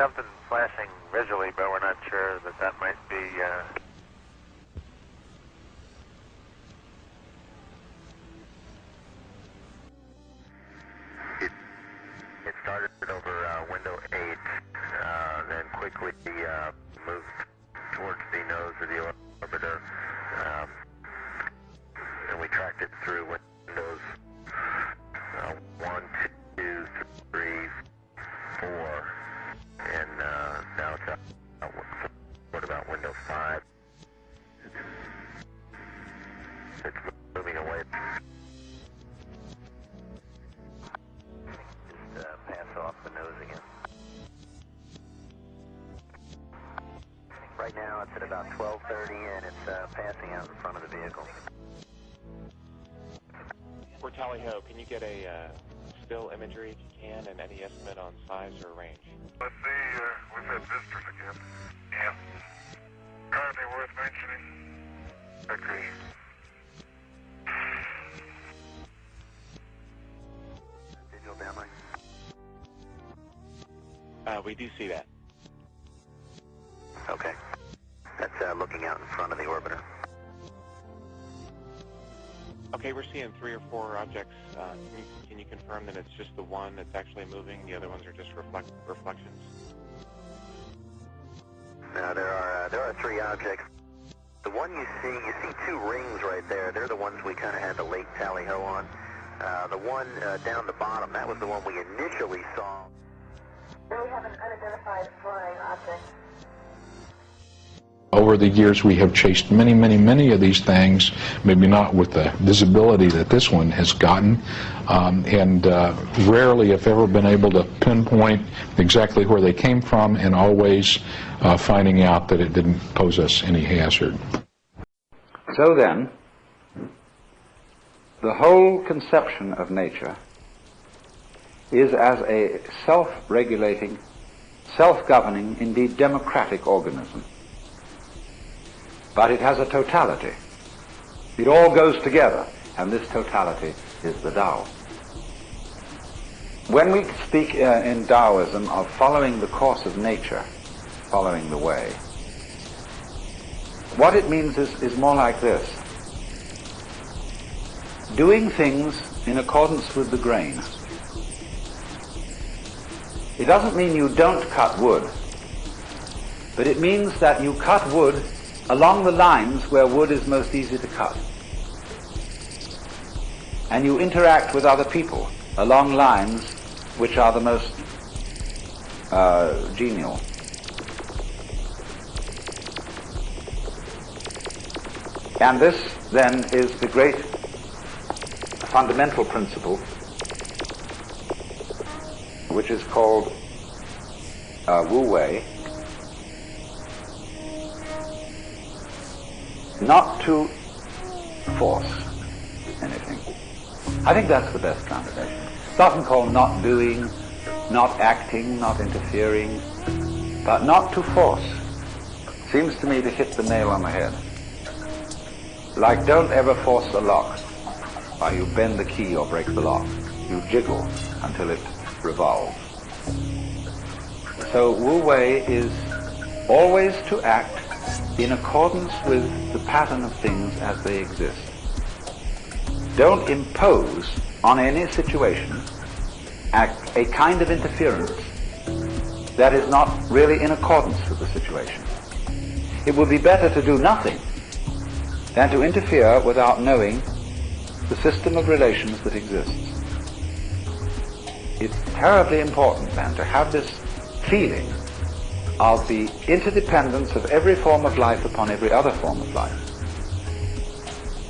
something flashing visually, but we're not sure that that might be... It started over window 8, then quickly moved towards the nose of the orbiter, and we tracked it through windows 1, 2, 3, 4, and now it's what about window 5? It's moving away. Just pass off the nose again. Right now it's at about 12:30 and it's passing out in front of the vehicle. For Tally Ho, can you get a still imagery if you can, and any estimate on size or range? Let's see, we've had visitors again. Yeah. Hardly worth mentioning. Agree. Digital downlink. We do see that. Okay. That's looking out in front of the orbiter. Okay, we're seeing 3 or 4 objects. Can you confirm that it's just the one that's actually moving? The other ones are just reflections? No, there are 3 objects. The one you see 2 rings right there. They're the ones we kind of had the late tally ho on. The one down the bottom, that was the one we initially saw. We have an unidentified flying object. Over the years, we have chased many of these things, maybe not with the visibility that this one has gotten, and rarely, if ever, been able to pinpoint exactly where they came from, and always finding out that it didn't pose us any hazard. So then, the whole conception of nature is as a self-regulating, self-governing, indeed democratic organism. But it has a totality. It all goes together, and this totality is the Tao. When we speak in Taoism of following the course of nature, following the way, what it means is more like this. Doing things in accordance with the grain. It doesn't mean you don't cut wood, but it means that you cut wood along the lines where wood is most easy to cut. And you interact with other people along lines which are the most genial. And this, then, is the great fundamental principle which is called Wu Wei. Not to force anything. I think that's the best translation. It's often called not doing, not acting, not interfering, but not to force. Seems to me to hit the nail on the head. Like, don't ever force a lock, or you bend the key or break the lock. You jiggle until it revolves. So Wu Wei is always to act in accordance with the pattern of things as they exist. Don't impose on any situation a kind of interference that is not really in accordance with the situation. It would be better to do nothing than to interfere without knowing the system of relations that exists. It's terribly important then to have this feeling of the interdependence of every form of life upon every other form of life.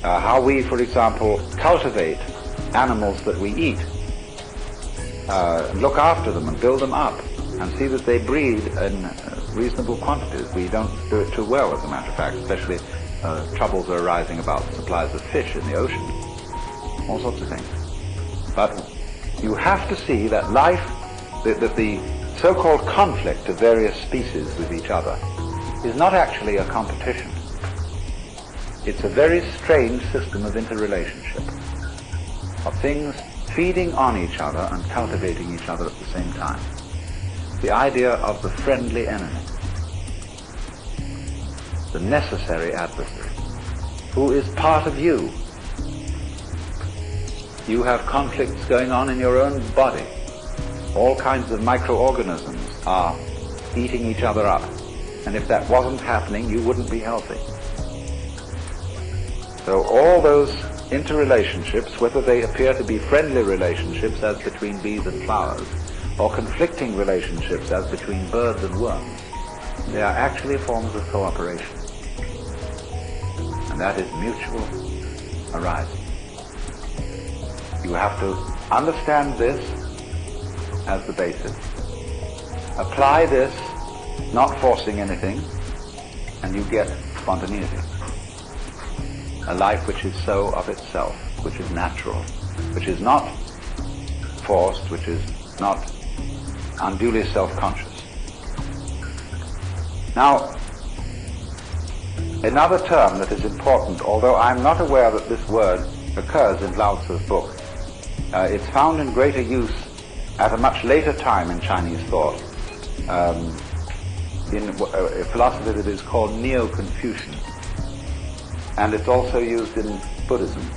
How we, for example, cultivate animals that we eat, look after them and build them up, and see that they breed in reasonable quantities. We don't do it too well, as a matter of fact, especially troubles are arising about the supplies of fish in the ocean, all sorts of things. But you have to see that life, that the so-called conflict of various species with each other is not actually a competition. It's a very strange system of interrelationship, of things feeding on each other and cultivating each other at the same time. the idea of the friendly enemy, the necessary adversary, who is part of you. You have conflicts going on in your own body. All kinds of microorganisms are eating each other up. And if that wasn't happening, you wouldn't be healthy. So all those interrelationships, whether they appear to be friendly relationships as between bees and flowers, or conflicting relationships as between birds and worms, they are actually forms of cooperation. And that is mutual arising. You have to understand this as the basis. Apply this, not forcing anything, and you get spontaneity. A life which is so of itself, which is natural, which is not forced, which is not unduly self-conscious. Now, another term that is important, although I'm not aware that this word occurs in Lao Tzu's book, it's found in greater use at a much later time in Chinese thought, in a philosophy that is called Neo-Confucian, and it's also used in Buddhism.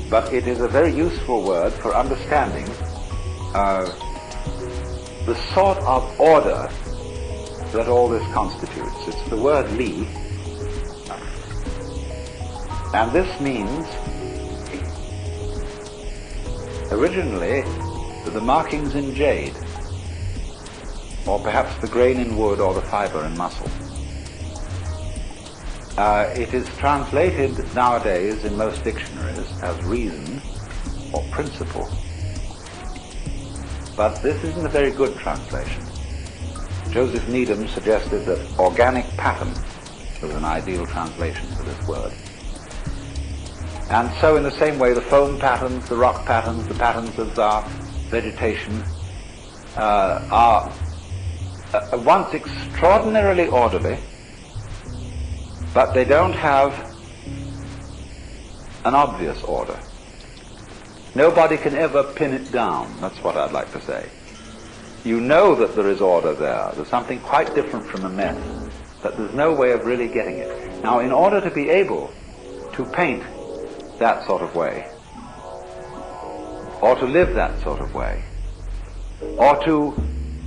But it is a very useful word for understanding the sort of order that all this constitutes. It's the word Li, and this means originally the markings in jade, or perhaps the grain in wood or the fiber in muscle. It is translated nowadays in most dictionaries as reason or principle. But this isn't a very good translation. Joseph Needham suggested that organic pattern was an ideal translation for this word. And so in the same way, the foam patterns, the rock patterns, the patterns of our vegetation are once extraordinarily orderly, but they don't have an obvious order. Nobody can ever pin it down. That's what I'd like to say. You know that there is order there. There's something quite different from a mess, but there's no way of really getting it. Now, in order to be able to paint that sort of way, or to live that sort of way, or to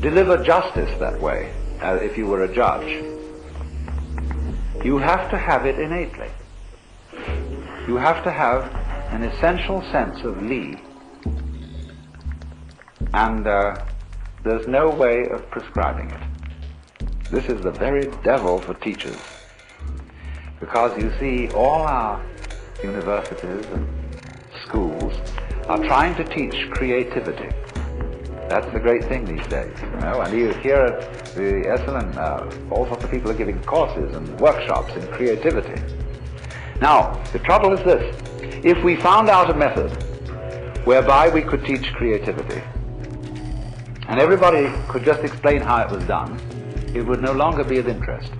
deliver justice that way, if you were a judge, you have to have it innately. You have to have an essential sense of Li, and there's no way of prescribing it. This is the very devil for teachers, because you see all our universities and schools are trying to teach creativity. That's the great thing these days, you know, and you hear at the Esalen, all sorts of people are giving courses and workshops in creativity. Now, the trouble is this: if we found out a method whereby we could teach creativity, and everybody could just explain how it was done, it would no longer be of interest.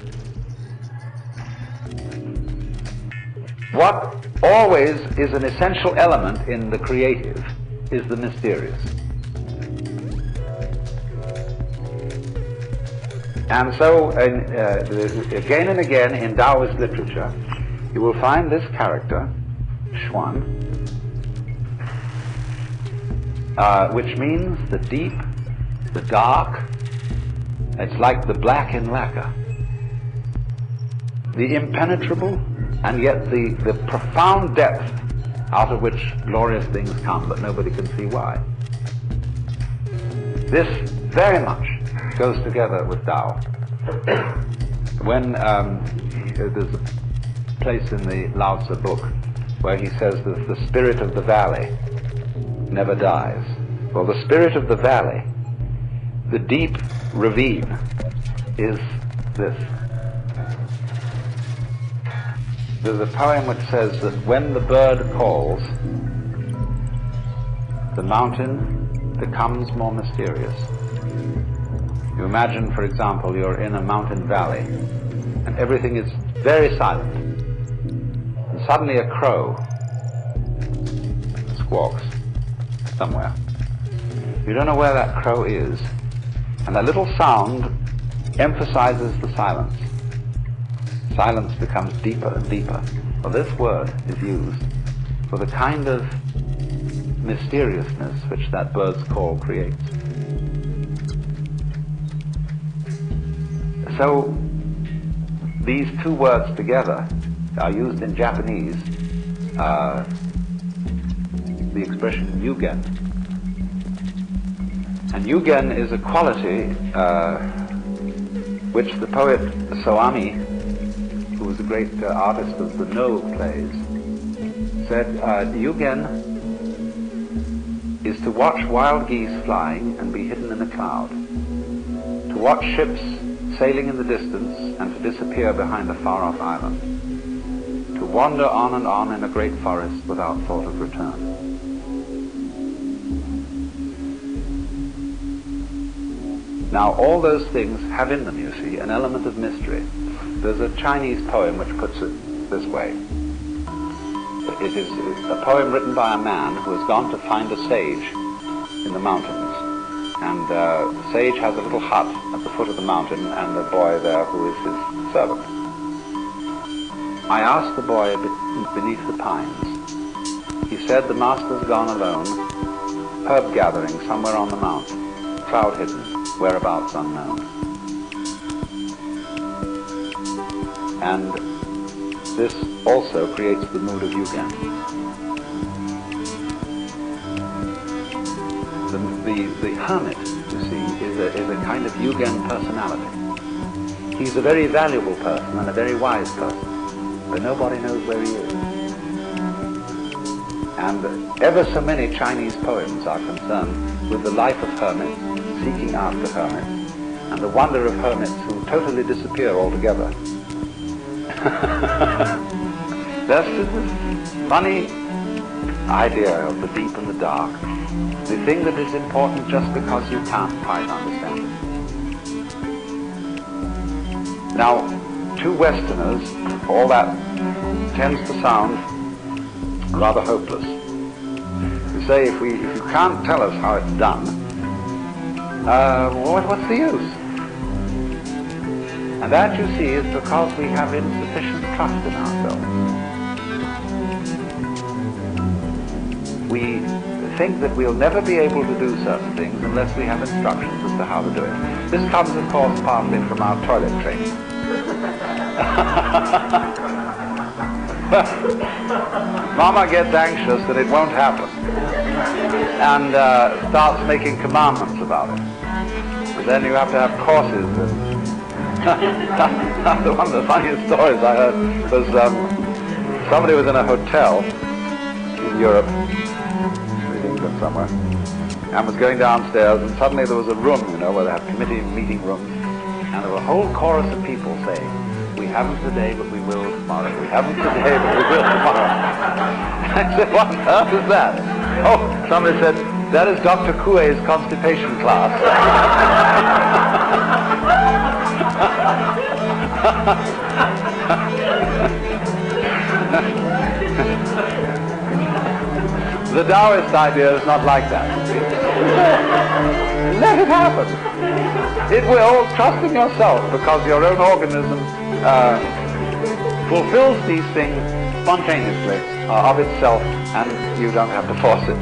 What always is an essential element in the creative is the mysterious. And so, again and again in Taoist literature, you will find this character, Xuan, which means the deep, the dark. It's like the black in lacquer. The impenetrable, and yet the profound depth out of which glorious things come, but nobody can see why. This very much goes together with Tao. When there's a place in the Lao Tzu book where he says that the spirit of the valley never dies. Well, the spirit of the valley, the deep ravine, is this. There's a poem which says that when the bird calls, the mountain becomes more mysterious. You imagine, for example, you're in a mountain valley and everything is very silent, and suddenly a crow squawks somewhere. You don't know where that crow is. And that little sound emphasizes the silence. Silence becomes deeper and deeper. Well, this word is used for the kind of mysteriousness which that bird's call creates. So, these two words together are used in Japanese, the expression yugen. And yugen is a quality which the poet Soami, who was a great artist of the No plays, said, yugen is to watch wild geese flying and be hidden in a cloud, to watch ships sailing in the distance and to disappear behind a far-off island, to wander on and on in a great forest without thought of return. Now, all those things have in them, you see, an element of mystery. There's a Chinese poem which puts it this way. It is a poem written by a man who has gone to find a sage in the mountains. And the sage has a little hut at the foot of the mountain and a boy there who is his servant. I asked the boy beneath the pines. He said the master's gone alone, herb gathering somewhere on the mount, cloud hidden, whereabouts unknown. And this also creates the mood of yugen. The hermit, you see, is a kind of yugen personality. He's a very valuable person and a very wise person, but nobody knows where he is. And ever so many Chinese poems are concerned with the life of hermits, seeking after hermits, and the wonder of hermits who totally disappear altogether. That's this funny idea of the deep and the dark, the thing that is important just because you can't quite understand it. Now, to Westerners, all that tends to sound rather hopeless. You say, if you can't tell us how it's done, what's the use? And that, you see, is because we have insufficient trust in ourselves. We think that we'll never be able to do certain things unless we have instructions as to how to do it. This comes, of course, partly from our toilet training. Mama gets anxious that it won't happen and starts making commandments about it. And then you have to have courses. One of the funniest stories I heard was somebody was in a hotel in Europe, in England somewhere, and was going downstairs, and suddenly there was a room, you know, where they have committee meeting rooms, and there were a whole chorus of people saying, "We haven't today, but we will tomorrow. We haven't today, but we will tomorrow." I said, "What on earth is that?" Oh, somebody said, "That is Dr. Coué's constipation class." The Taoist idea is not like that. Let it happen. It will, trust in yourself, because your own organism fulfills these things spontaneously of itself, and you don't have to force it.